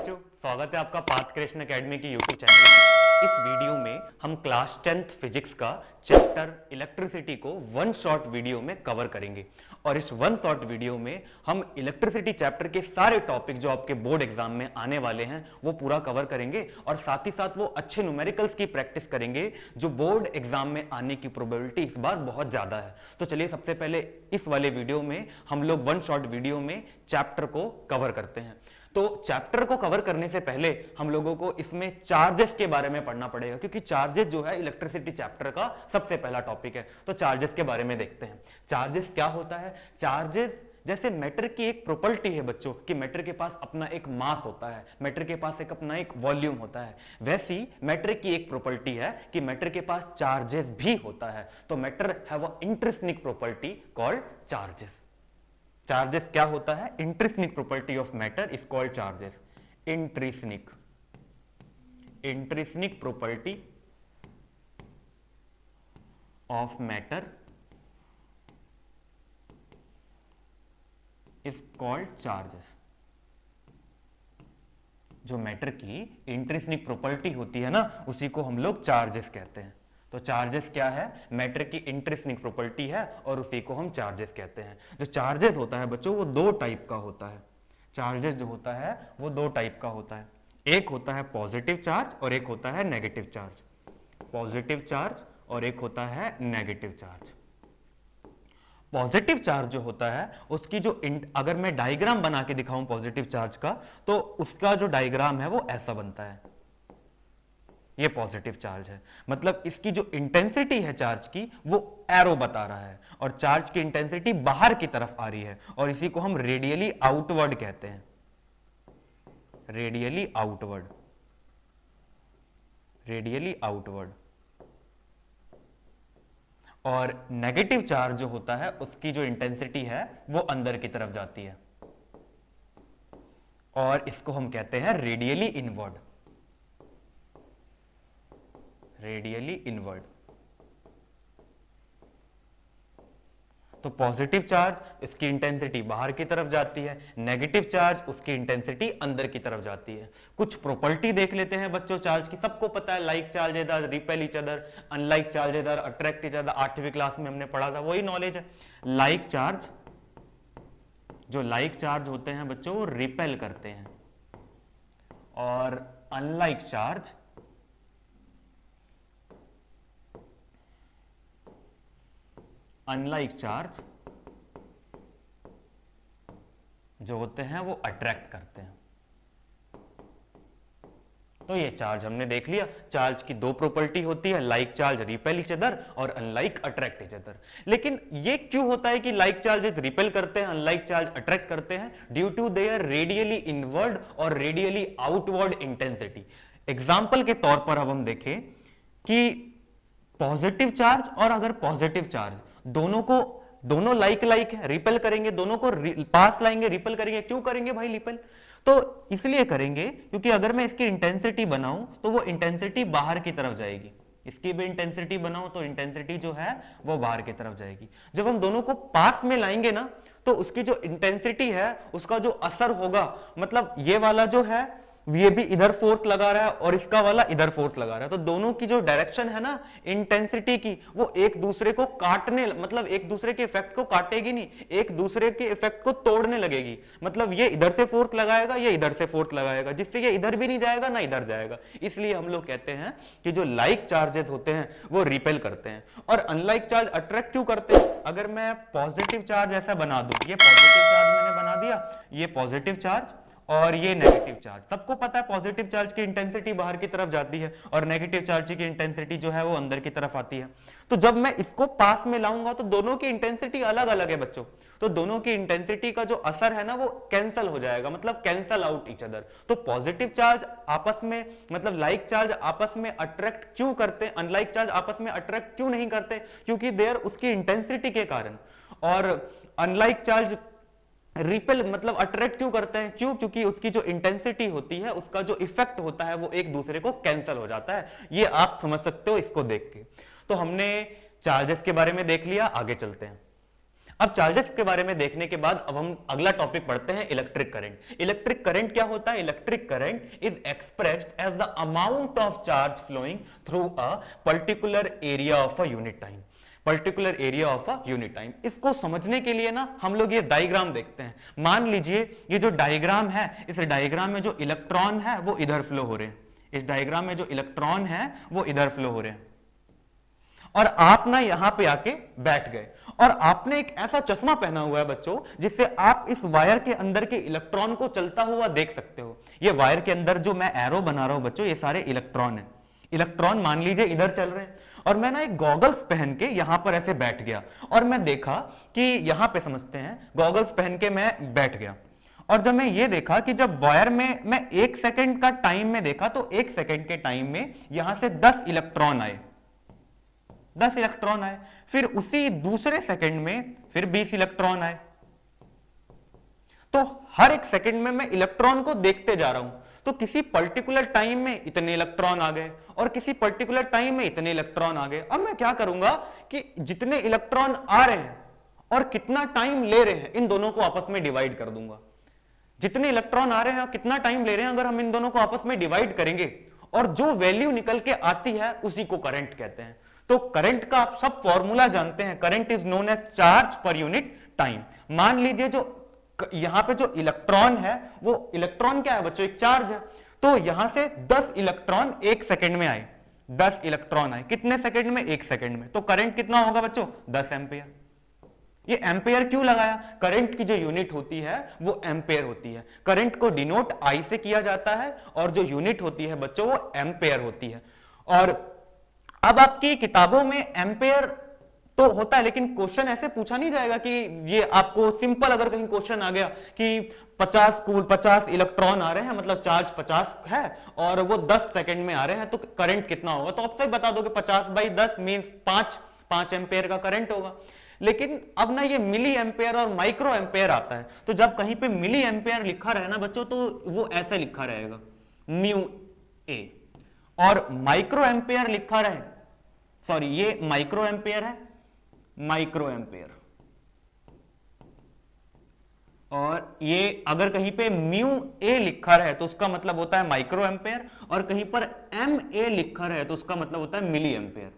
बच्चों, स्वागत है आपका पाथ कृष्ण एकेडमी की यूट्यूब चैनल में। इस वीडियो में हम क्लास 10th फिजिक्स का चैप्टर इलेक्ट्रिसिटी को वन शॉर्ट वीडियो में कवर करेंगे और इस वन शॉर्ट वीडियो में हम इलेक्ट्रिसिटी चैप्टर के सारे टॉपिक जो आपके बोर्ड एग्जाम में आने वाले हैं वो पूरा कवर करेंगे और साथ ही साथ वो अच्छे न्यूमेरिकल्स की प्रैक्टिस करेंगे जो बोर्ड एग्जाम में आने की प्रोबेबिलिटी इस बार बहुत ज्यादा है। तो चलिए सबसे पहले इस वाले वीडियो में हम लोग वन शॉर्ट वीडियो में चैप्टर को कवर करते हैं। तो चैप्टर को कवर करने से पहले हम लोगों को इसमें चार्जेस के बारे में पढ़ना पड़ेगा, क्योंकि चार्जेस जो है इलेक्ट्रिसिटी चैप्टर का सबसे पहला टॉपिक है। तो चार्जेस के बारे में देखते हैं। चार्जेस क्या होता है? चार्जेस जैसे मैटर की एक प्रॉपर्टी है बच्चों कि मैटर के पास अपना एक मास होता है, मैटर के पास एक अपना एक वॉल्यूम होता है, वैसी मैटर की एक प्रॉपर्टी है कि मैटर के पास चार्जेस भी होता है। तो matter have a intrinsic property called charges. Charges क्या होता है? Intrinsic property of matter is called charges. Intrinsic property of matter is called charges. जो मैटर की इंट्रिंसिक प्रॉपर्टी होती है ना, उसी को हम लोग चार्जेस कहते हैं। तो चार्जेस क्या है? मैटर की इंट्रिंसिक प्रॉपर्टी है और उसी को हम चार्जेस कहते हैं। जो चार्जेस होता है बच्चों वो दो टाइप का होता है। चार्जेस जो होता है वो दो टाइप का होता है। एक होता है पॉजिटिव चार्ज और एक होता है नेगेटिव चार्ज। पॉजिटिव चार्ज और एक होता है नेगेटिव चार्ज। पॉजिटिव चार्ज जो होता है उसकी जो अगर मैं डायग्राम बना के दिखाऊं पॉजिटिव चार्ज का, तो उसका जो डायग्राम है वो ऐसा बनता है। ये पॉजिटिव चार्ज है, मतलब इसकी जो इंटेंसिटी है चार्ज की वो एरो बता रहा है और चार्ज की इंटेंसिटी बाहर की तरफ आ रही है और इसी को हम रेडियली आउटवर्ड कहते हैं। Radially outward, radially outward. और नेगेटिव चार्ज जो होता है उसकी जो इंटेंसिटी है वो अंदर की तरफ जाती है और इसको हम कहते हैं रेडियली इनवर्ड। Radially inward. तो पॉजिटिव चार्ज इसकी इंटेंसिटी बाहर की तरफ जाती है, नेगेटिव चार्ज उसकी इंटेंसिटी अंदर की तरफ जाती है। कुछ प्रॉपर्टी देख लेते हैं बच्चों चार्ज की। सबको पता है लाइक चार्ज इधर repel each other, unlike charge इधर अट्रैक्ट ईच अदर। 8वीं क्लास में हमने पढ़ा था, वही नॉलेज है। लाइक चार्ज, जो लाइक चार्ज होते हैं बच्चों वो रिपेल करते हैं और अनलाइक चार्ज जो होते हैं वो अट्रैक्ट करते हैं। तो ये चार्ज हमने देख लिया। चार्ज की दो प्रॉपर्टी होती है, like charge repel each other और अनलाइक अट्रैक्ट ईच अदर। लेकिन ये क्यों होता है कि लाइक चार्ज रिपेल करते हैं, अनलाइक चार्ज अट्रैक्ट करते हैं? Due to their radially inward और रेडियली आउटवर्ड इंटेंसिटी। एग्जाम्पल के तौर पर अब हम देखें कि पॉजिटिव चार्ज और अगर पॉजिटिव चार्ज दोनों लाइक है, रिपेल करेंगे, दोनों को पास लाएंगे, रिपेल करेंगे। क्यों करेंगे भाई रिपेल? तो इसलिए करेंगे क्योंकि अगर मैं इसकी इंटेंसिटी बनाऊं तो वो इंटेंसिटी बाहर की तरफ जाएगी। इसकी भी इंटेंसिटी बनाऊं तो इंटेंसिटी जो है वो बाहर की तरफ जाएगी। जब हम दोनों को पास में लाएंगे ना तो उसकी जो इंटेंसिटी है उसका जो असर होगा, मतलब ये वाला जो है ये भी इधर फोर्स लगा रहा है और इसका वाला इधर फोर्स लगा रहा है, तो दोनों की जो डायरेक्शन है ना इंटेंसिटी की वो एक दूसरे को काटने, मतलब एक दूसरे के इफेक्ट को काटेगी नहीं, एक दूसरे के इफेक्ट को तोड़ने लगेगी। मतलब ये इधर से फोर्स लगाएगा, ये इधर से फोर्स लगाएगा, जिससे ये इधर भी नहीं जाएगा ना इधर जाएगा। इसलिए हम लोग कहते हैं कि जो लाइक चार्जेस होते हैं वो रिपेल करते हैं और अनलाइक चार्ज अट्रैक्ट क्यों करते हैं? अगर मैं पॉजिटिव चार्ज ऐसा बना दूं, ये पॉजिटिव चार्ज मैंने बना दिया, ये पॉजिटिव चार्ज और ये नेगेटिव चार्ज। सबको पता है पॉजिटिव चार्ज की इंटेंसिटी बाहर की तरफ जाती है और नेगेटिव चार्ज की इंटेंसिटी जो है वो अंदर की तरफ आती है। तो जब मैं इसको पास में लाऊंगा तो दोनों की इंटेंसिटी अलग अलग है बच्चों। तो दोनों की इंटेंसिटी का जो असर है ना वो कैंसल हो जाएगा, मतलब कैंसल आउट ईच अदर। तो पॉजिटिव चार्ज आपस में, मतलब लाइक चार्ज आपस में अट्रैक्ट क्यों करते हैं, अनलाइक चार्ज आपस में अट्रैक्ट क्यों नहीं करते? क्योंकि देयर उसकी इंटेंसिटी के कारण। और अनलाइक चार्ज रिपेल मतलब अट्रैक्ट क्यों करते हैं? क्योंकि उसकी जो इंटेंसिटी होती है, उसका जो इफेक्ट होता है वो एक दूसरे को कैंसिल हो जाता है। ये आप समझ सकते हो इसको देख के। तो हमने चार्जेस के बारे में देख लिया, आगे चलते हैं। अब चार्जेस के बारे में देखने के बाद अब हम अगला टॉपिक पढ़ते हैं इलेक्ट्रिक करंट। इलेक्ट्रिक करंट क्या होता है? Electric current is expressed as the amount of charge flowing through a particular area of a unit time. Particular area of a unit time. इसको समझने के लिए ना हम लोग ये डायग्राम देखते हैं। मान लीजिए ये जो डायग्राम है, इस डायग्राम में जो इलेक्ट्रॉन है वो इधर फ्लो हो रहे हैं। इस डायग्राम में जो इलेक्ट्रॉन है वो इधर फ्लो हो रहे हैं और आप ना यहां पे आके बैठ गए और आपने एक ऐसा चश्मा पहना हुआ है बच्चों जिससे आप इस वायर के अंदर के इलेक्ट्रॉन को चलता हुआ देख सकते हो। ये वायर के अंदर जो मैं एरो बना रहा हूं बच्चों, ये सारे इलेक्ट्रॉन है। इलेक्ट्रॉन मान लीजिए इधर चल रहे हैं और मैं ना एक गॉगल्स पहन के यहां पर ऐसे बैठ गया और मैं देखा कि यहां पे समझते हैं गॉगल्स पहन के मैं बैठ गया और जब मैं ये देखा कि जब वायर में मैं 1 सेकंड का टाइम में देखा तो 1 सेकंड के टाइम में यहां से 10 इलेक्ट्रॉन आए। 10 इलेक्ट्रॉन आए, फिर उसी दूसरे सेकंड में फिर 20 इलेक्ट्रॉन आए। तो हर एक सेकंड में मैं इलेक्ट्रॉन को देखते जा रहा हूं। तो किसी पर्टिकुलर टाइम में इतने इलेक्ट्रॉन आ गए और किसी पर्टिकुलर टाइम में इतने इलेक्ट्रॉन आ गए। अब मैं क्या करूंगा कि जितने इलेक्ट्रॉन आ रहे हैं और कितना टाइम ले रहे हैं इन दोनों को आपस में डिवाइड कर दूंगा। जितने इलेक्ट्रॉन आ रहे हैं और कितना टाइम ले रहे हैं अगर हम इन दोनों को आपस में डिवाइड करेंगे और जो वैल्यू निकल के आती है उसी को करंट कहते हैं। तो करंट का आप सब फॉर्मूला जानते हैं। Current is known as charge per unit time. मान लीजिए जो यहां पे जो इलेक्ट्रॉन है वो इलेक्ट्रॉन क्या है बच्चों? एक चार्ज है। तो यहां से 10 इलेक्ट्रॉन 1 सेकंड में आए। 10 इलेक्ट्रॉन आए कितने सेकंड में? 1 सेकंड में। तो करंट कितना होगा बच्चों? 10 एम्पियर। ये एम्पियर क्यों लगाया? करंट की जो यूनिट होती है वो एम्पियर होती है। करंट को डिनोट आई से किया जाता है और जो यूनिट होती है बच्चों वो एम्पियर होती है। और अब आपकी किताबों में एम्पियर तो होता है लेकिन क्वेश्चन ऐसे पूछा नहीं जाएगा कि ये आपको सिंपल अगर कहीं क्वेश्चन आ गया कि 50 इलेक्ट्रॉन आ रहे हैं मतलब चार्ज 50 है और वो 10 सेकंड में आ रहे हैं तो करंट कितना होगा? तो आप सही बता दोगे 50/10 मींस 5 एम्पियर का करंट होगा। लेकिन अब ना ये मिली एम्पियर और माइक्रो एम्पियर आता है। तो जब कहीं पे मिली एम्पियर लिखा रहे ना बच्चों तो वो ऐसे लिखा रहेगा म्यू ए, और माइक्रो एम्पियर लिखा रहे, सॉरी ये माइक्रो एम्पियर है, माइक्रो एम्पियर, और ये अगर कहीं पे म्यू ए लिखा रहे तो उसका मतलब होता है माइक्रो एम्पियर और कहीं पर एम ए लिखा रहे तो उसका मतलब होता है मिली एम्पियर।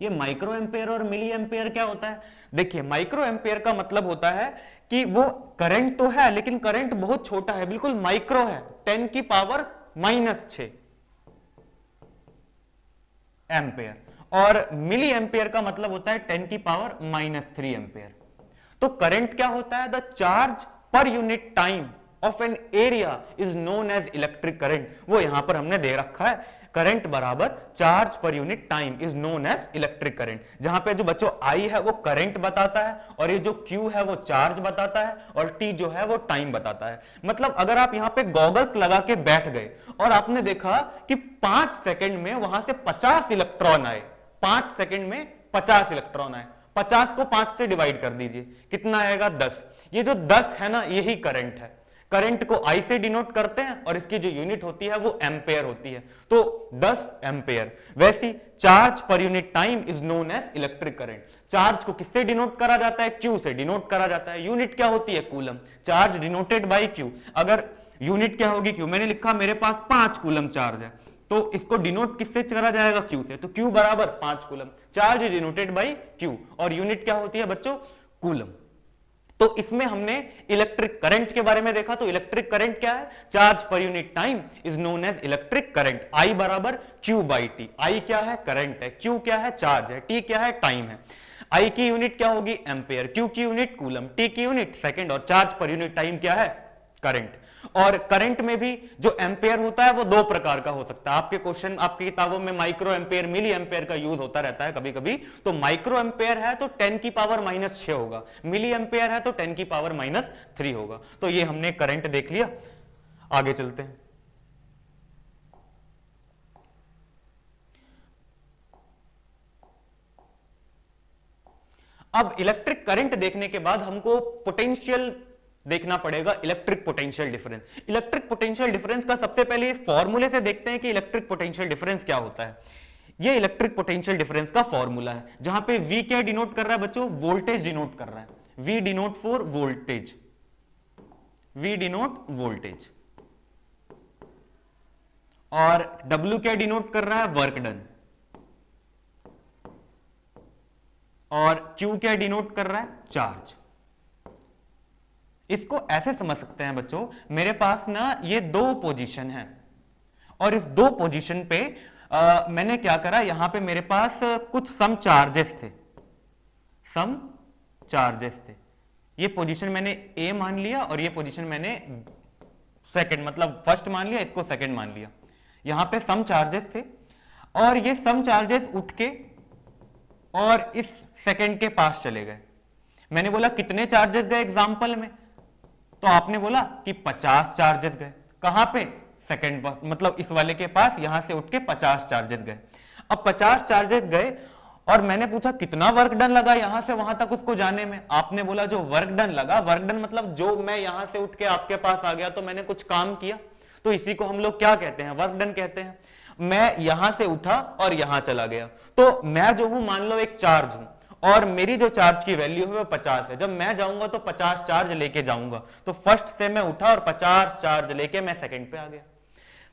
ये माइक्रो एम्पियर और मिली एम्पियर क्या होता है? देखिए माइक्रो एम्पियर का मतलब होता है कि वो करंट तो है लेकिन करंट बहुत छोटा है, बिल्कुल माइक्रो है, 10⁻⁻⁶ एम्पियर। और मिली एम्पियर का मतलब होता है 10⁻⁻³ एम्पियर। तो करंट क्या होता है? The charge per unit time of an area is known as electric current. वो यहां पर हमने दे रखा है, करंट बराबर charge per unit time is known as electric current. जहां पे जो बच्चों आई है वो करंट बताता है और ये जो क्यू है वो चार्ज बताता है और टी जो है वो टाइम बताता है। मतलब अगर आप यहां पे गॉगल्स लगा के बैठ गए और आपने देखा कि 5 सेकंड में वहां से 50 इलेक्ट्रॉन आए, 5 सेकंड में 50 इलेक्ट्रॉन आए, 50 को 5 से डिवाइड कर दीजिए, कितना आएगा? 10। ये जो 10 है ना यही करंट है। करंट को आई से डिनोट करते हैं और इसकी जो यूनिट होती है वो एम्पेयर होती है, तो 10 एम्पेयर। वैसी charge per unit time is known as electric current. Charge को किससे डिनोट करा जाता है? क्यू से डिनोट करा जाता है। यूनिट क्या होती है? Coulomb. Charge denoted by Q. अगर यूनिट क्या होगी? क्यू। मैंने लिखा मेरे पास 5 कूलम चार्ज है तो इसको डिनोट किससे करा जाएगा? क्यू से। तो क्यू बराबर 5 coulomb. Charge denoted by Q और यूनिट क्या होती है बच्चों? कूलम। तो इसमें हमने इलेक्ट्रिक करंट के बारे में देखा। तो इलेक्ट्रिक करंट क्या है? Charge per unit time is known as electric current. I बराबर Q/T। आई क्या है? करंट है। Q क्या है? चार्ज है। T क्या है? टाइम है। आई की यूनिट क्या होगी? एम्पेयर। Q की यूनिट कूलम। T की यूनिट सेकंड और चार्ज पर यूनिट टाइम क्या है? करंट। और करंट में भी जो एम्पेयर होता है वो 2 प्रकार का हो सकता है। आपके क्वेश्चन आपकी किताबों में माइक्रो एम्पेयर मिली एम्पेयर का यूज होता रहता है कभी कभी। तो माइक्रो एम्पेयर है तो 10⁻⁻⁶ होगा, मिली एम्पेयर है तो 10⁻⁻³ होगा। तो ये हमने करंट देख लिया। आगे चलते हैं। अब इलेक्ट्रिक करंट देखने के बाद हमको पोटेंशियल देखना पड़ेगा, electric potential difference. Electric potential difference का सबसे पहले फॉर्मूले से देखते हैं कि इलेक्ट्रिक पोटेंशियल डिफरेंस क्या होता है। ये इलेक्ट्रिक पोटेंशियल डिफरेंस का फॉर्मूला है, जहां पे V क्या डिनोट कर रहा है बच्चों, वोल्टेज डिनोट कर रहा है। V denote for voltage, V denote voltage, और W क्या डिनोट कर रहा है, वर्क डन, और Q क्या डिनोट कर रहा है, चार्ज। इसको ऐसे समझ सकते हैं बच्चों, मेरे पास ना ये दो पोजीशन है, और इस दो पोजीशन पे मैंने क्या करा, यहां पे मेरे पास कुछ सम चार्जेस थे, सम चार्जेस थे। ये पोजीशन मैंने ए मान लिया और ये पोजीशन मैंने सेकंड मतलब फर्स्ट मान लिया, इसको सेकंड मान लिया। यहां पे सम चार्जेस थे और ये सम चार्जेस उठ के और इस सेकंड के पास चले गए। मैंने बोला कितने चार्जेस गए एग्जांपल में, तो आपने बोला कि 50 चार्जेस गए। कहां पे, सेकंड पर, मतलब इस वाले के पास, यहां से उठ के 50 चार्जेस गए। अब 50 चार्जेस गए और मैंने पूछा कितना वर्क डन लगा यहां से वहां तक उसको जाने में। आपने बोला जो वर्क डन लगा, वर्क डन मतलब जो मैं यहां से उठ के आपके पास आ गया तो मैंने कुछ काम किया, तो इसी को हम लोग क्या कहते हैं, वर्क डन कहते हैं। मैं यहां से उठा और यहां चला गया, तो मैं जो हूं मान लो एक चार्ज हूं और मेरी जो चार्ज की वैल्यू है वो 50 है। जब मैं जाऊंगा तो 50 चार्ज लेके जाऊंगा, तो फर्स्ट से मैं उठा और 50 चार्ज लेके मैं सेकंड पे आ गया।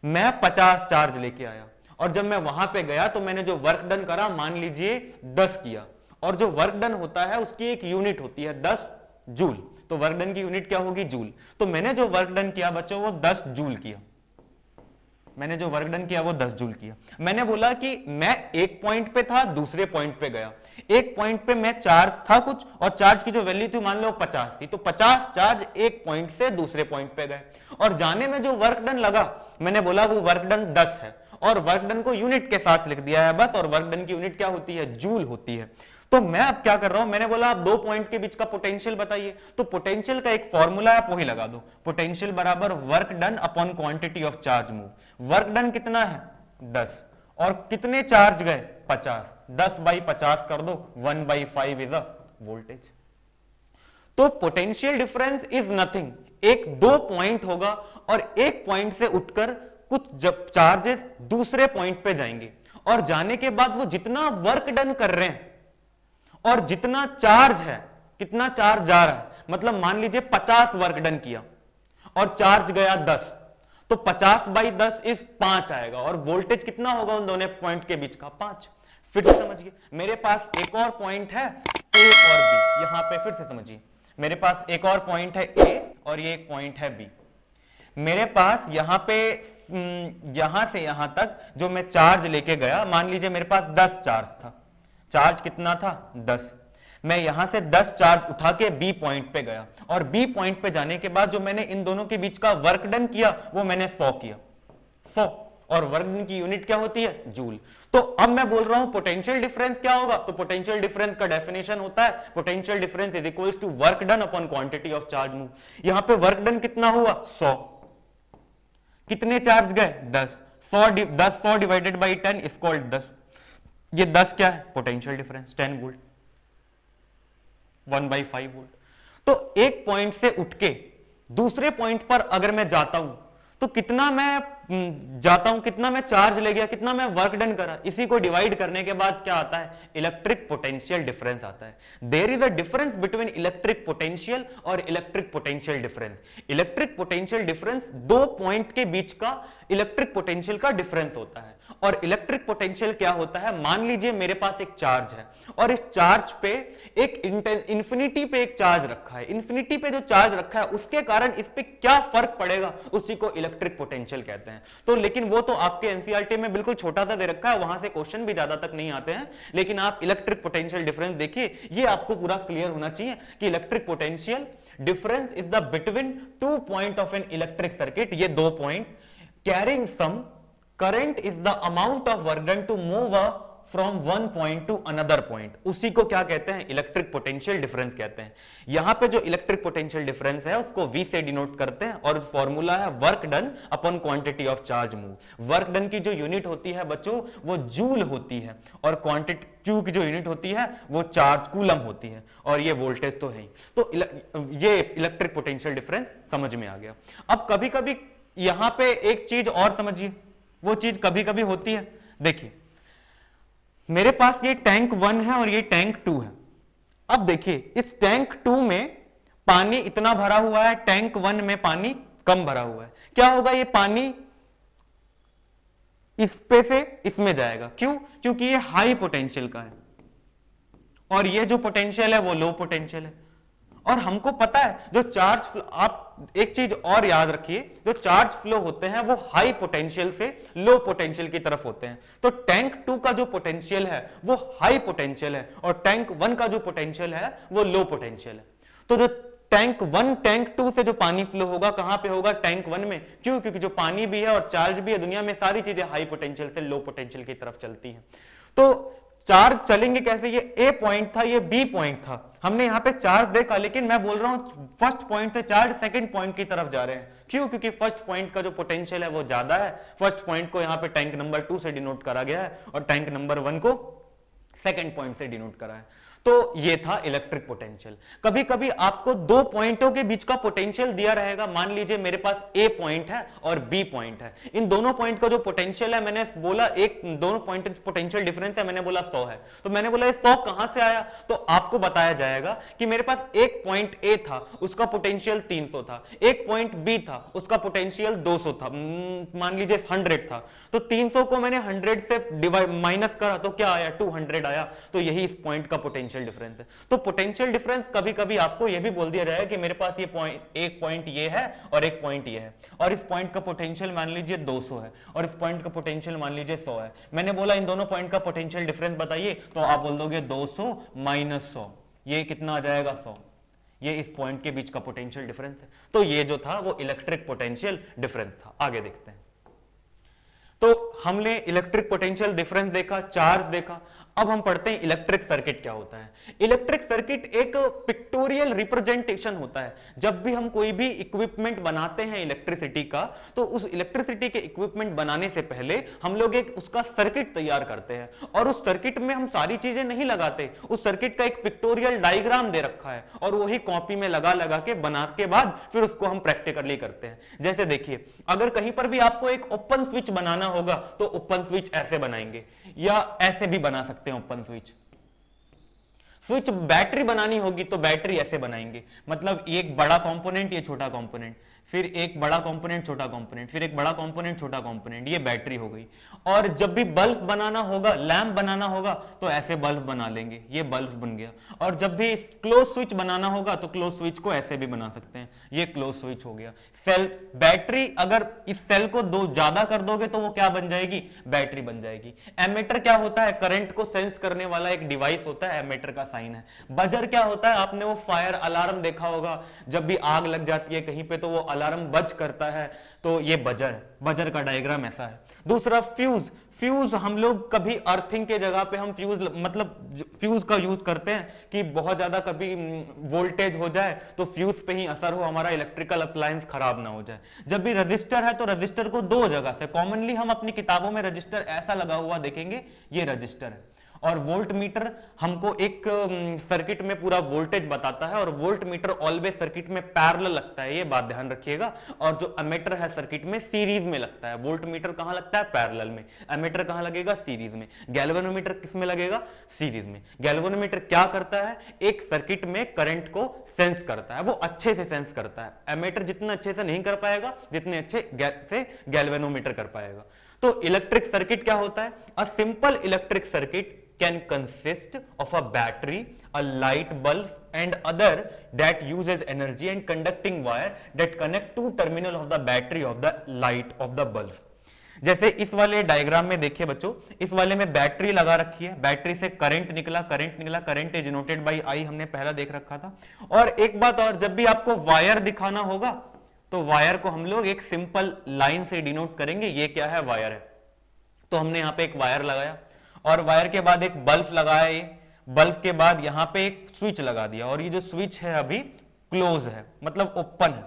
मैं 50 चार्ज लेके आया और जब मैं वहां पे गया तो मैंने जो वर्क डन करा मान लीजिए 10 किया, और जो वर्क डन होता है उसकी एक यूनिट होती है 10 जूल, तो वर्क डन की यूनिट क्या होगी, जूल। तो मैंने जो वर्क डन किया बच्चों वो 10 जूल किया, मैंने जो वर्क डन किया वो 10 जूल किया। मैंने बोला कि मैं एक पॉइंट पे था, दूसरे पॉइंट पे गया, एक पॉइंट पे मैं चार्ज था कुछ और चार्ज की जो वैल्यू थी मान लो 50 थी, तो 50 चार्ज एक पॉइंट से दूसरे पॉइंट पे गए और जाने में जो वर्क डन लगा मैंने बोला वो वर्क डन 10 है और वर्क डन को यूनिट के साथ लिख दिया है बस, और वर्क डन की यूनिट क्या होती है, जूल होती है। तो मैं अब क्या कर रहा हूं, मैंने बोला आप दो पॉइंट के बीच का पोटेंशियल बताइए, तो पोटेंशियल का एक फॉर्मूला है वही लगा दो, पोटेंशियल बराबर work done upon quantity of charge move. Work done कितना है 10 और कितने चार्ज गए 50, 10 बाई 50 कर दो, 1/5 इज अ वोल्टेज। तो पोटेंशियल डिफरेंस इज नथिंग, एक दो पॉइंट होगा और एक पॉइंट से उठकर कुछ जब चार्जेस दूसरे पॉइंट पे जाएंगे और जाने के बाद वो जितना वर्क डन कर रहे हैं और जितना चार्ज है, कितना चार्ज जा रहा है, मतलब मान लीजिए 50 वर्क डन किया और चार्ज गया 10, तो 50 बाई 10 इस 5 आएगा और वोल्टेज कितना होगा उन दोनों पॉइंट के बीच का 5। फिर से समझिए, मेरे पास एक और पॉइंट है ए और बी, यहां पे फिर से समझिए, मेरे पास एक और पॉइंट है ए और ये एक पॉइंट है बी। मेरे पास यहां पे यहां से यहां तक जो मैं चार्ज लेके गया, मान लीजिए मेरे पास 10 चार्ज था, चार्ज कितना था 10, मैं यहां से 10 चार्ज उठा के बी पॉइंट पे गया और बी पॉइंट पे जाने के बाद जो मैंने इन दोनों के बीच का वर्क डन किया वो मैंने 100 किया, 100, और वर्क डन की यूनिट क्या होती है, जूल। तो अब मैं बोल रहा हूं पोटेंशियल डिफरेंस क्या होगा, तो पोटेंशियल डिफरेंस का डेफिनेशन होता है potential difference is equals to work done upon quantity of charge move. यहां पे वर्क डन कितना हुआ 100, कितने चार्ज गए 10, 100 डिवाइडेड बाई 10 इज कॉल्ड 10। ये 10 क्या है, पोटेंशियल डिफरेंस 10 वोल्ट, 1/5 वोल्ट। तो एक पॉइंट से उठ के दूसरे पॉइंट पर अगर मैं जाता हूं तो कितना मैं जाता हूं, कितना मैं चार्ज ले गया, कितना मैं वर्क डन करा, इसी को डिवाइड करने के बाद क्या आता है, इलेक्ट्रिक पोटेंशियल डिफरेंस आता है। There is a difference between electric potential और electric potential difference. Electric potential difference दो पॉइंट के बीच का इलेक्ट्रिक पोटेंशियल का डिफरेंस होता है। और इलेक्ट्रिक पोटेंशियल क्या होता है, मान लीजिए मेरे पास एक चार्ज है और इस चार्ज पे एक इंफिनिटी पे एक चार्ज रखा है, इंफिनिटी पे जो चार्ज रखा है उसके कारण इस पे क्या फर्क पड़ेगा, उसी को इलेक्ट्रिक पोटेंशियल कहते हैं। तो लेकिन वो तो आपके एनसीईआरटी में बिल्कुल छोटा सा दे रखा है, वहां से क्वेश्चन भी ज्यादा तक नहीं आते हैं, लेकिन आप इलेक्ट्रिक पोटेंशियल डिफरेंस देखिए, ये आपको पूरा क्लियर होना चाहिए कि electric potential difference is the between two point of an electric circuit, ये दो point carrying some current is the amount of work done to move from one point to another point, उसी को क्या कहते हैं, इलेक्ट्रिक पोटेंशियल डिफरेंस कहते हैं। यहां पे जो इलेक्ट्रिक पोटेंशियल डिफरेंस है उसको V से डिनोट करते हैं और फॉर्मूला है work done upon quantity of charge move. Work done की जो यूनिट होती है बच्चों वो जूल होती है और क्वांटिटी Q की जो यूनिट होती है वो चार्ज कूलम होती है और ये वोल्टेज तो है ही। तो ये इलेक्ट्रिक पोटेंशियल डिफरेंस समझ में आ गया। अब कभी कभी यहां पे एक चीज और समझिए, वो चीज कभी कभी होती है, देखिए मेरे पास ये टैंक 1 है और ये टैंक 2 है। अब देखिए इस टैंक 2 में पानी इतना भरा हुआ है, टैंक 1 में पानी कम भरा हुआ है। क्या होगा, ये पानी इस पे से इसमें जाएगा। क्यों? क्योंकि ये हाई पोटेंशियल का है और ये जो पोटेंशियल है वो लो पोटेंशियल है। और हमको पता है जो चार्ज फ्लो, आप एक चीज और याद रखिए, जो चार्ज फ्लो होते हैं वो हाई पोटेंशियल से लो पोटेंशियल की तरफ होते हैं। तो टैंक 2 का जो पोटेंशियल है वो हाई पोटेंशियल है और टैंक 1 का जो पोटेंशियल है वो लो पोटेंशियल है। तो जो टैंक 1 टैंक 2 से जो पानी फ्लो होगा कहां पे होगा, टैंक 1 में। क्यों? क्योंकि जो पानी भी है और चार्ज भी है, दुनिया में सारी चीजें हाई पोटेंशियल से लो पोटेंशियल की तरफ चलती हैं। तो चार्ज चलेंगे कैसे, ये ए पॉइंट था, ये बी पॉइंट था, हमने यहां पे चार्ज देखा, लेकिन मैं बोल रहा हूं फर्स्ट पॉइंट से चार्ज सेकंड पॉइंट की तरफ जा रहे हैं। क्यों? क्योंकि फर्स्ट पॉइंट का जो पोटेंशियल है वो ज्यादा है। फर्स्ट पॉइंट को यहां पे टैंक नंबर 2 से डिनोट करा गया है और टैंक नंबर 1 को सेकंड पॉइंट से डिनोट करा है। तो ये था इलेक्ट्रिक पोटेंशियल। कभी कभी आपको दो पॉइंटों के बीच का पोटेंशियल दिया रहेगा। मान लीजिए मेरे पास ए पॉइंट है और बी पॉइंट है, इन दोनों पॉइंट का जो पोटेंशियल है, मैंने बोला एक दोनों पॉइंट पोटेंशियल डिफरेंस है, मैंने बोला 100 है। तो मैंने बोला ये 100 कहां से आया, तो आपको बताया जाएगा कि मेरे पास एक पॉइंट ए था, उसका पोटेंशियल 300 था, एक पॉइंट बी था, उसका पोटेंशियल 200 था, मान लीजिए 100 था। तो 300 को मैंने 100 से माइनस करा तो क्या आया, 200 आया। तो यही इस पॉइंट का पोटेंशियल डिफरेंस है। तो पोटेंशियल डिफरेंस कभी कभी आपको यह भी बोल दिया जाएगा कि मेरे पास ये पॉइंट, एक पॉइंट ये है और एक पॉइंट ये है, और इस पॉइंट का पोटेंशियल मान लीजिए 200 है और इस पॉइंट का पोटेंशियल मान लीजिए 100 है। मैंने बोला इन दोनों पॉइंट का पोटेंशियल डिफरेंस बताइए, तो आप बोल दोगे 200 माइनस 100, ये कितना आ जाएगा 100। ये इस पॉइंट के बीच का पोटेंशियल डिफरेंस है। तो ये जो था वो इलेक्ट्रिक पोटेंशियल डिफरेंस था। आगे देखते हैं। तो हमने इलेक्ट्रिक पोटेंशियल डिफरेंस देखा, चार्ज देखा। अब हम पढ़ते हैं इलेक्ट्रिक सर्किट क्या होता है। इलेक्ट्रिक सर्किट एक पिक्टोरियल रिप्रेजेंटेशन होता है। जब भी हम कोई भी इक्विपमेंट बनाते हैं इलेक्ट्रिसिटी का, तो उस इलेक्ट्रिसिटी के इक्विपमेंट बनाने से पहले हम लोग एक उसका सर्किट तैयार करते हैं और उस सर्किट में हम सारी चीजें नहीं लगाते, उस सर्किट का एक पिक्टोरियल डायग्राम दे रखा है और वही कॉपी में लगा लगा के बना के बाद फिर उसको हम प्रैक्टिकली करते हैं। जैसे देखिए, अगर कहीं पर भी आपको एक ओपन स्विच बनाना होगा तो ओपन स्विच ऐसे बनाएंगे या ऐसे भी बना सकते हैं ओपन स्विच। स्विच बैटरी बनानी होगी तो बैटरी ऐसे बनाएंगे, मतलब एक बड़ा कंपोनेंट, ये छोटा कंपोनेंट, फिर एक बड़ा कंपोनेंट, छोटा कंपोनेंट, फिर एक बड़ा कंपोनेंट, छोटा कंपोनेंट, ये बैटरी हो गई। और जब भी बल्ब बनाना होगा, लैंप बनाना होगा, तो ऐसे बल्ब बना लेंगे, ये बल्ब बन गया। और जब भी क्लोज स्विच बनाना होगा तो क्लोज स्विच को ऐसे भी बना सकते हैं, ये क्लोज स्विच हो गया। सेल, बैटरी, अगर इस सेल को दो ज्यादा कर दोगे तो वो क्या बन जाएगी, बैटरी बन जाएगी। एमीटर क्या होता है, करंट को सेंस करने वाला एक डिवाइस होता है, एमीटर का साइन है। बजर क्या होता है, आपने वो फायर अलार्म देखा होगा, जब भी आग लग जाती है कहीं पे तो वो अलार्म बज करता है, तो ये बजर है, बजर का डायग्राम ऐसा है। दूसरा फ्यूज, फ्यूज हम लोग कभी अर्थिंग के जगह पे हम फ्यूज, मतलब फ्यूज का यूज करते हैं कि बहुत ज्यादा कभी वोल्टेज हो जाए तो फ्यूज पे ही असर हो, हमारा इलेक्ट्रिकल अप्लायंस खराब ना हो जाए। जब भी रजिस्टर है तो रजिस्टर को दो जगह से, कॉमनली हम अपनी किताबों में रजिस्टर ऐसा लगा हुआ देखेंगे, ये रजिस्टर है। और वोल्ट मीटर हमको एक सर्किट में पूरा वोल्टेज बताता है और वोल्ट मीटर ऑलवेज सर्किट में पैरेलल लगता है, ये बात ध्यान रखिएगा। और जो एमीटर है सर्किट में सीरीज में लगता है। वोल्ट मीटर कहां लगता है, पैरेलल में। एमीटर कहां लगेगा, सीरीज में। गैल्वेनोमीटर किस में लगेगा, सीरीज में। गैल्वेनोमीटर क्या करता है, एक सर्किट में करंट को सेंस करता है, वो अच्छे से सेंस करता है। एमीटर जितना अच्छे से नहीं कर पाएगा जितने अच्छे से गैल्वेनोमीटर कर पाएगा। तो इलेक्ट्रिक सर्किट क्या होता है, a simple electric circuit can consist of a battery, a light bulb and other that uses energy and conducting wire that connect two terminal of the battery of the light of the bulb। जैसे इस वाले diagram में देखिए बच्चों, इस वाले में battery लगा रखी है, बैटरी से करंट निकला, करंट निकला, करंट इज डिनोटेड बाय आई, हमने पहला देख रखा था। और एक बात और, जब भी आपको वायर दिखाना होगा तो वायर को हम लोग एक सिंपल लाइन से डिनोट करेंगे, ये क्या है, वायर है। तो हमने यहां पे एक वायर लगाया और वायर के बाद एक बल्ब लगाया, ये बल्ब के बाद यहां पे एक स्विच लगा दिया और ये जो स्विच है अभी क्लोज है, मतलब ओपन है।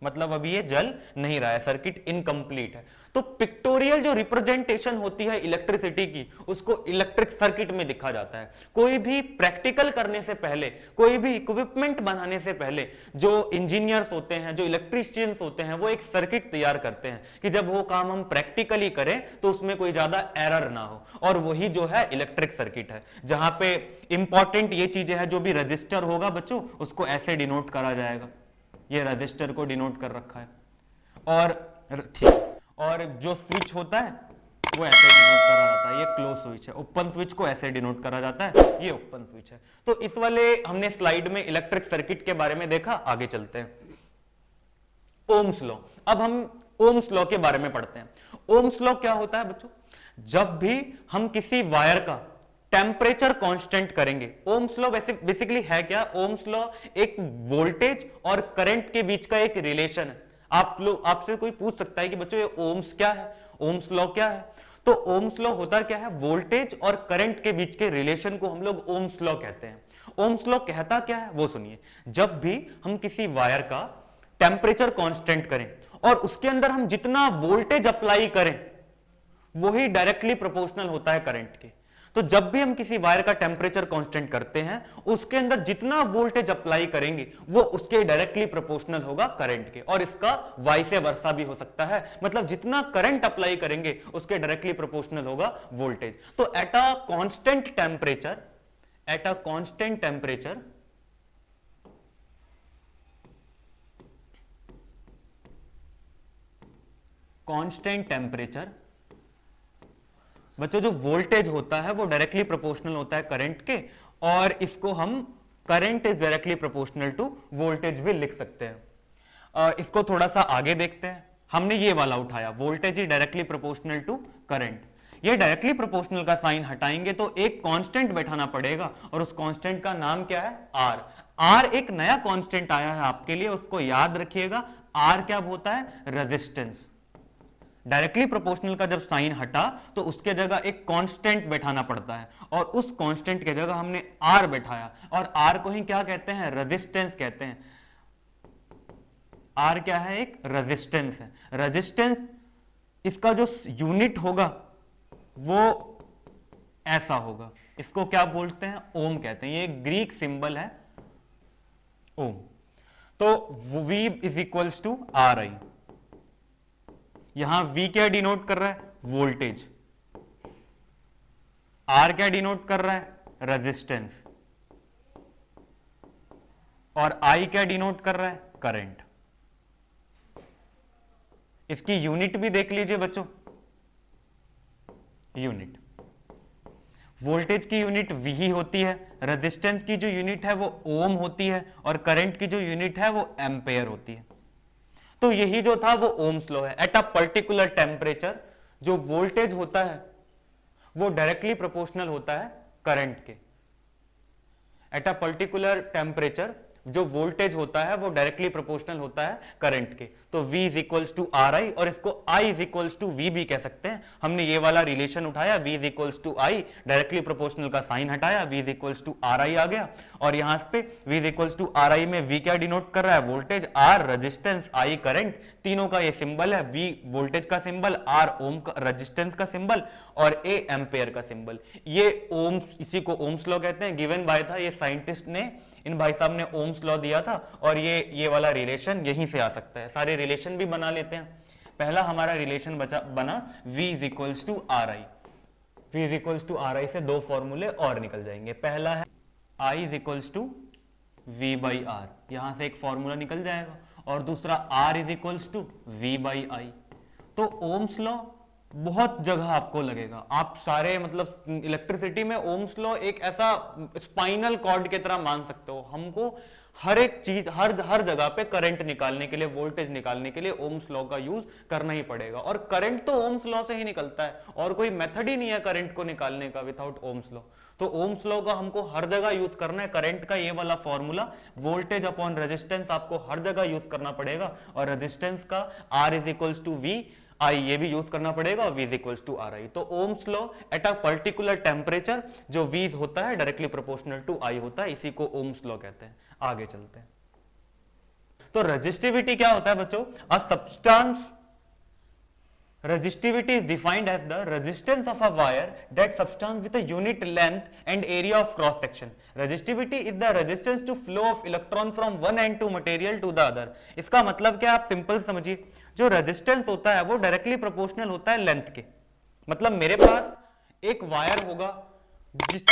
मतलब अभी ये जल नहीं रहा है, सर्किट इनकम्प्लीट है। तो पिक्टोरियल जो रिप्रेजेंटेशन होती है इलेक्ट्रिसिटी की, उसको इलेक्ट्रिक सर्किट में दिखा जाता है। कोई भी प्रैक्टिकल करने से पहले, कोई भी इक्विपमेंट बनाने से पहले जो इंजीनियर्स होते हैं, जो इलेक्ट्रीशियंस होते हैं, वो एक सर्किट तैयार करते हैं कि जब वो काम हम प्रैक्टिकली करें तो उसमें कोई ज्यादा एरर ना हो। और वही जो है इलेक्ट्रिक सर्किट है, जहां पे इंपॉर्टेंट ये चीजें हैं, जो भी रजिस्टर होगा बच्चों उसको ऐसे डिनोट करा जाएगा, ये रजिस्टर को डिनोट कर रखा है। और ठीक, और जो स्विच होता है वो ऐसे डिनोट करा जाता है, ये क्लोज स्विच है। ओपन स्विच को ऐसे डिनोट करा जाता है, ये ओपन स्विच है। तो इस वाले हमने स्लाइड में इलेक्ट्रिक सर्किट के बारे में देखा, आगे चलते हैं। ओम्स लॉ, अब हम ओम्स लॉ के बारे में पढ़ते हैं। ओम्स लॉ क्या होता है बच्चों? जब भी हम किसी वायर का टेम्परेचर कांस्टेंट करेंगे, ओम्स लॉ बेसिकली है क्या? ओम्स लॉ एक वोल्टेज और करंट के बीच का एक रिलेशन है। आप लोग, आपसे कोई पूछ सकता है कि बच्चों ये ओम्स क्या है, ओम्स लॉ क्या है? तो ओम्स लॉ होता क्या है? वोल्टेज और करंट के बीच के रिलेशन को हम लोग ओम्स लॉ कहते हैं। ओम्स लॉ कहता क्या है वो सुनिए। जब भी हम किसी वायर का टेम्परेचर कांस्टेंट करें और उसके अंदर हम जितना वोल्टेज अप्लाई करें वही डायरेक्टली प्रोपोर्शनल होता है करंट के। तो जब भी हम किसी वायर का टेम्परेचर कांस्टेंट करते हैं, उसके अंदर जितना वोल्टेज अप्लाई करेंगे वो उसके डायरेक्टली प्रोपोर्शनल होगा करंट के। और इसका वाइस वर्सा भी हो सकता है, मतलब जितना करंट अप्लाई करेंगे उसके डायरेक्टली प्रोपोर्शनल होगा वोल्टेज। तो at a constant temperature, at a constant temperature constant temperature बच्चों जो वोल्टेज होता है वो डायरेक्टली प्रोपोर्शनल होता है करंट के, और इसको हम current is directly proportional to voltage भी लिख सकते हैं। इसको थोड़ा सा आगे देखते हैं। हमने ये वाला उठाया, voltage is directly proportional to current. ये डायरेक्टली प्रोपोर्शनल का साइन हटाएंगे तो एक कांस्टेंट बैठाना पड़ेगा, और उस कांस्टेंट का नाम क्या है? आर। आर एक नया कांस्टेंट आया है आपके लिए, उसको याद रखिएगा। आर क्या होता है? रेजिस्टेंस। डायरेक्टली प्रोपोर्शनल का जब साइन हटा तो उसके जगह एक कांस्टेंट बैठाना पड़ता है, और उस कांस्टेंट के जगह हमने आर बैठाया, और आर को ही क्या कहते हैं? रेजिस्टेंस कहते हैं। आर क्या है? एक रेजिस्टेंस है। रेजिस्टेंस, इसका जो यूनिट होगा वो ऐसा होगा, इसको क्या बोलते हैं? ओम कहते हैं। ये ग्रीक सिंबल है ओम। तो V is equals to R I. यहां V क्या डिनोट कर रहा है? वोल्टेज। R क्या डिनोट कर रहा है? रेजिस्टेंस। और I क्या डिनोट कर रहा है? करंट। इसकी यूनिट भी देख लीजिए बच्चों। यूनिट, वोल्टेज की यूनिट V ही होती है, रेजिस्टेंस की जो यूनिट है वो ओम होती है, और करंट की जो यूनिट है वो एम्पेयर होती है। तो यही जो था वो ओम्स लॉ है। एट अ पर्टिकुलर टेम्परेचर जो वोल्टेज होता है वो डायरेक्टली प्रोपोर्शनल होता है करंट के। एट अ पर्टिकुलर टेम्परेचर जो वोल्टेज होता है वो डायरेक्टली प्रोपोर्शनल होता है करंट के। तो V is equals to R I, और इसको I is equals to V भी कह सकते हैं। हमने ये वाला रिलेशन उठाया, V is equals to I, directly proportional का साइन हटाया, V is equals to R I आ गया। और यहां पे V is equals to R I में V क्या डिनोट कर रहा है? Voltage, R resistance, I current. तीनों का ये सिंबल है, V वोल्टेज का सिंबल, R ओम का रेजिस्टेंस का सिंबल, और A एम्पेयर का सिंबल। ये ओम्स, इसी को ओम्स लॉ कहते हैं। गिवन बाय था, ये साइंटिस्ट ने, इन भाई साहब ने ओम्स लॉ दिया था, और ये वाला रिलेशन यहीं से आ सकता है। सारे रिलेशन भी बना लेते हैं। पहला हमारा रिलेशन बना V is equals to R I. V is equals to R I से दो फॉर्मूले और निकल जाएंगे। पहला है I is equals to V by R, यहां से एक फॉर्मूला निकल जाएगा, और दूसरा R is equals to V by I. तो ओम्स लॉ बहुत जगह आपको लगेगा। आप सारे मतलब इलेक्ट्रिसिटी में ओम्स लॉ एक ऐसा स्पाइनल कॉर्ड की तरह मान सकते हो। हमको हर एक चीज, हर जगह पे करंट निकालने के लिए, वोल्टेज निकालने के लिए ओम्स लॉ का यूज करना ही पड़ेगा। और करंट तो ओम्स लॉ से ही निकलता है, और कोई मेथड ही नहीं है करंट को निकालने का विदाउट ओम्स लॉ। तो ओम्स लॉ का हमको हर जगह यूज करना है। करंट का ये वाला फॉर्मूला, वोल्टेज अपॉन रेजिस्टेंस, आपको हर जगह यूज करना पड़ेगा। और रेजिस्टेंस का R is equals to V I, ये भी यूज करना पड़ेगा, और V is equals to R I. तो ohms law at a particular temperature जो V होता है डायरेक्टली प्रोपोर्शनल टू I होता है, इसी को ओम्स लॉ कहते हैं। आगे चलते हैं। तो रेजिस्टिविटी क्या होता है बच्चों? A substance, resistivity is defined as the resistance of a wire that substance with a unit length and area of cross section. Resistivity is the resistance to flow of electron from one end to material to the other. इसका मतलब क्या, आप simple समझिए, जो resistance होता है वो directly proportional होता है लेंथ के। मतलब मेरे पास एक वायर होगा, उसी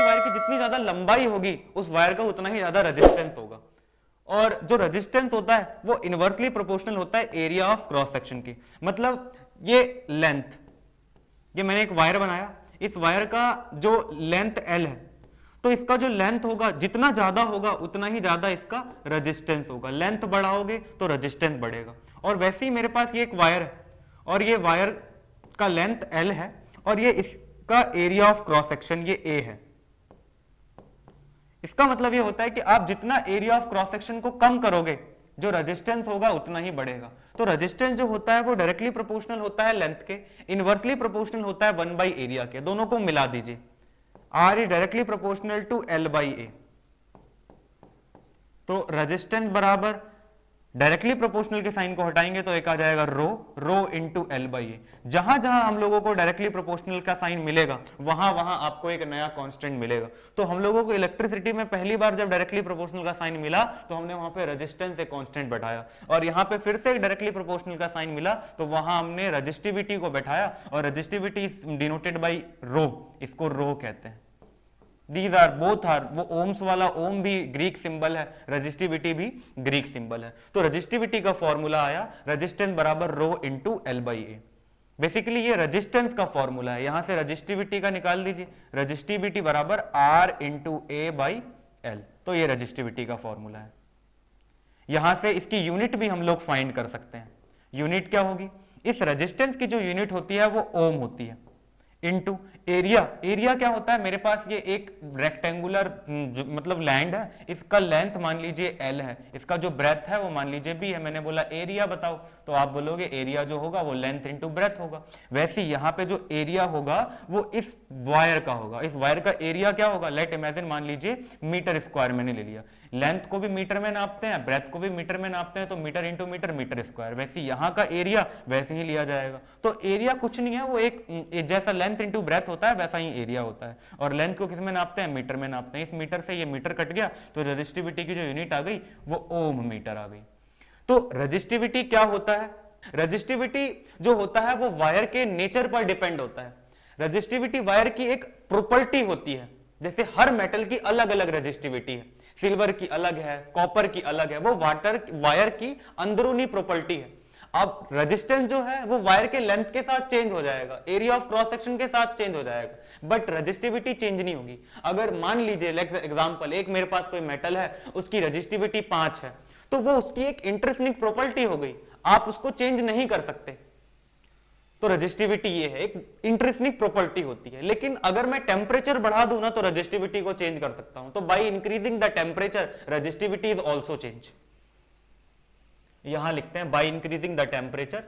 वायर की जितनी ज्यादा लंबाई होगी उस वायर का उतना ही ज्यादा रेजिस्टेंस होगा, और जो रेजिस्टेंस होता है वो इनवर्सली प्रोपोर्शनल होता है एरिया ऑफ क्रॉस सेक्शन की। मतलब ये लेंथ, ये मैंने एक वायर बनाया, इस वायर का जो लेंथ L है, तो इसका जो लेंथ होगा जितना ज्यादा होगा उतना ही ज्यादा इसका रेजिस्टेंस होगा। लेंथ बढ़ाओगे तो रेजिस्टेंस बढ़ेगा। और वैसे ही मेरे पास ये एक वायर है और ये वायर का लेंथ L है और ये इसका एरिया ऑफ क्रॉस सेक्शन ये A है। इसका मतलब ये होता है कि आप जितना एरिया ऑफ क्रॉस सेक्शन को कम करोगे जो रेजिस्टेंस होगा उतना ही बढ़ेगा। तो रेजिस्टेंस जो होता है वो डायरेक्टली प्रोपोर्शनल होता है लेंथ के, इनवर्सली प्रोपोर्शनल होता है 1 by एरिया के। दोनों को मिला दीजिए, R is directly proportional to L by A। तो रेजिस्टेंस बराबर डायरेक्टली प्रोपोर्शनल के साइन को हटाएंगे तो एक आ जाएगा rho into L by A. जहां जहां हम लोगों को डायरेक्टली प्रोपोर्शनल का साइन मिलेगा वहां वहां आपको एक नया कांस्टेंट मिलेगा। तो हम लोगों को इलेक्ट्रिसिटी में पहली बार जब डायरेक्टली प्रोपोर्शनल का साइन मिला तो हमने वहां पे रेजिस्टेंस एक कांस्टेंट बैठाया, और यहाँ पे फिर से एक डायरेक्टली प्रोपोर्शनल का साइन मिला तो वहां हमने रेजिस्टिविटी को बैठाया, और रेजिस्टिविटी डिनोटेड बाई रो, इसको रो कहते हैं। These are both are, वो ओम्स वाला ओम भी ग्रीक सिंबल है, रेजिस्टिविटी भी ग्रीक सिंबल है। तो रेजिस्टिविटी का फॉर्मूला आया रेजिस्टेंस बराबर rho into L by A. Basically ये रेजिस्टेंस का फॉर्मूला है, यहां से रेजिस्टिविटी का निकाल दीजिए, रेजिस्टिविटी बराबर R into A by L. तो ये रेजिस्टिविटी का फॉर्मूला है। यहां से इसकी यूनिट भी हम लोग फाइंड कर सकते हैं। यूनिट क्या होगी? इस रेजिस्टेंस की जो यूनिट होती है वो ओम होती है, इनटू एरिया। एरिया क्या होता है? मेरे पास ये एक रेक्टेंगुलर मतलब लैंड है, इसका लेंथ मान लीजिए L है, इसका जो ब्रेथ है वो मान लीजिए B है। मैंने बोला एरिया बताओ, तो आप बोलोगे एरिया जो होगा वो लेंथ इंटू ब्रेथ होगा। वैसे यहाँ पे जो एरिया होगा वो इस वायर का होगा। इस वायर का एरिया क्या होगा? लेट इमेजिन, मान लीजिए मीटर स्क्वायर मैंने ले लिया। लेंथ को भी मीटर में नापते हैं, ब्रेथ को भी मीटर में नापते हैं, तो metre into metre metre square. वैसे यहाँ का एरिया वैसे ही लिया जाएगा। तो एरिया कुछ नहीं है, वो एक जैसा लेंथ इंटू ब्रेथ होता है वैसा ही एरिया होता है। और लेंथ को किस में नापते हैं? मीटर में नापते हैं। इस मीटर से ये मीटर कट गया तो रेजिस्टिविटी की जो यूनिट आ गई वो ओम मीटर आ गई। तो रेजिस्टिविटी क्या होता है? रेजिस्टिविटी जो होता है वो वायर के नेचर पर डिपेंड होता है। रेजिस्टिविटी वायर की एक प्रॉपर्टी होती है। जैसे हर मेटल की अलग अलग रेजिस्टिविटी है, सिल्वर की अलग है, कॉपर की अलग है, वो वायर की अंदरूनी प्रॉपर्टी है। अब रेजिस्टेंस जो है वो वायर के लेंथ के साथ चेंज हो जाएगा, एरिया ऑफ क्रॉस सेक्शन के साथ चेंज हो जाएगा, बट रेजिस्टिविटी चेंज नहीं होगी। अगर मान लीजिए एग्जांपल, एक मेरे पास कोई मेटल है, उसकी रेजिस्टिविटी 5 है, तो वो उसकी एक इंट्रिंसिक प्रॉपर्टी हो गई, आप उसको चेंज नहीं कर सकते। तो रेजिस्टिविटी ये है, एक इंट्रिंसिक प्रॉपर्टी होती है। लेकिन अगर मैं टेम्परेचर बढ़ा दूं ना तो रेजिस्टिविटी को चेंज कर सकता हूं। तो by increasing the temperature resistivity is also change. यहां लिखते हैं by increasing the temperature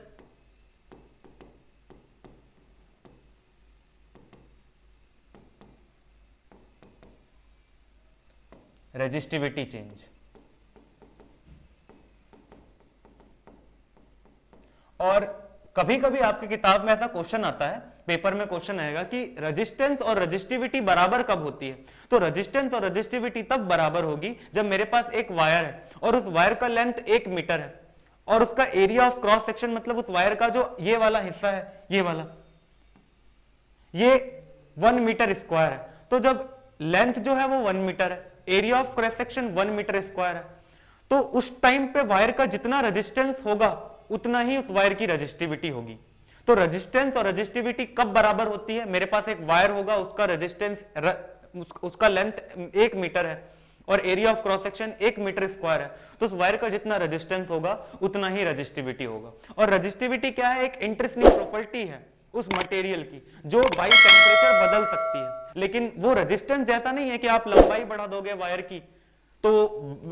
resistivity change. और कभी कभी आपकी किताब में ऐसा क्वेश्चन आता है, पेपर में क्वेश्चन आएगा कि रेजिस्टेंस और रेजिस्टिविटी बराबर कब होती है? तो रेजिस्टेंस और रेजिस्टिविटी तब बराबर होगी जब मेरे पास एक वायर है और उस वायर का लेंथ 1 मीटर है और उसका एरिया ऑफ क्रॉस सेक्शन, मतलब उस वायर का जो ये वाला हिस्सा है, ये वाला, ये 1 मीटर स्क्वायर है। तो जब लेंथ जो है वो 1 मीटर है, area of cross section 1 metre square है, तो उस टाइम पे वायर का जितना रेजिस्टेंस होगा उतना ही उस वायर की रेजिस्टिविटी होगी। तो रेजिस्टेंस और रेजिस्टिविटी कब बराबर होती है? मेरे पास एक वायर होगा, उसका रेजिस्टेंस, उसका लेंथ 1 मीटर है और area of cross section 1 metre square है, तो उस वायर का जितना रेजिस्टेंस होगा उतना ही रेजिस्टिविटी होगा। और रेजिस्टिविटी क्या है? एक इंट्रिंसिक प्रॉपर्टी है उस मटेरियल की जो बाय टेम्परेचर बदल सकती है। लेकिन वो रेजिस्टेंस जैसा नहीं है कि आप लंबाई बढ़ा दोगे वायर की तो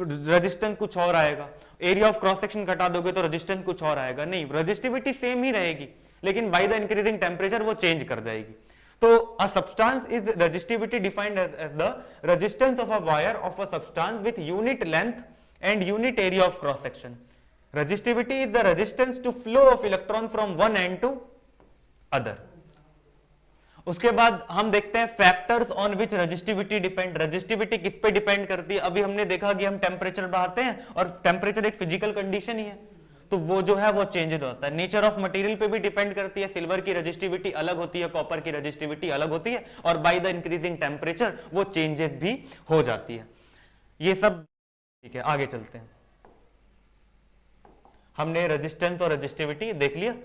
रेजिस्टेंस कुछ और आएगा, एरिया ऑफ क्रॉस सेक्शन घटा दोगे तो रेजिस्टेंस कुछ और आएगा। नहीं, रेजिस्टिविटी सेम ही रहेगी, लेकिन बाय द इंक्रीजिंग टेम्परेचर वो चेंज कर जाएगी। तो a substance is resistivity defined as the resistance of a wire of a substance with unit length and unit area of cross section. Resistivity is the resistance to flow of electron from one end to other. उसके बाद हम देखते हैं factors on which resistivity depend. Resistivity किस पे depend करती है? अभी हमने देखा कि हम टेम्परेचर बढ़ाते हैं और टेम्परेचर एक फिजिकल कंडीशन ही है, तो वो जो है वो चेंजेस होता है। नेचर ऑफ मटेरियल पे भी डिपेंड करती है। सिल्वर की रेजिस्टिविटी अलग होती है, कॉपर की रेजिस्टिविटी अलग होती है, और बाय द इंक्रीजिंग टेम्परेचर वो चेंजेस भी हो जाती है। ये सब ठीक है, आगे चलते हैं। हमने रेजिस्टेंस और रेजिस्टिविटी देख लिया।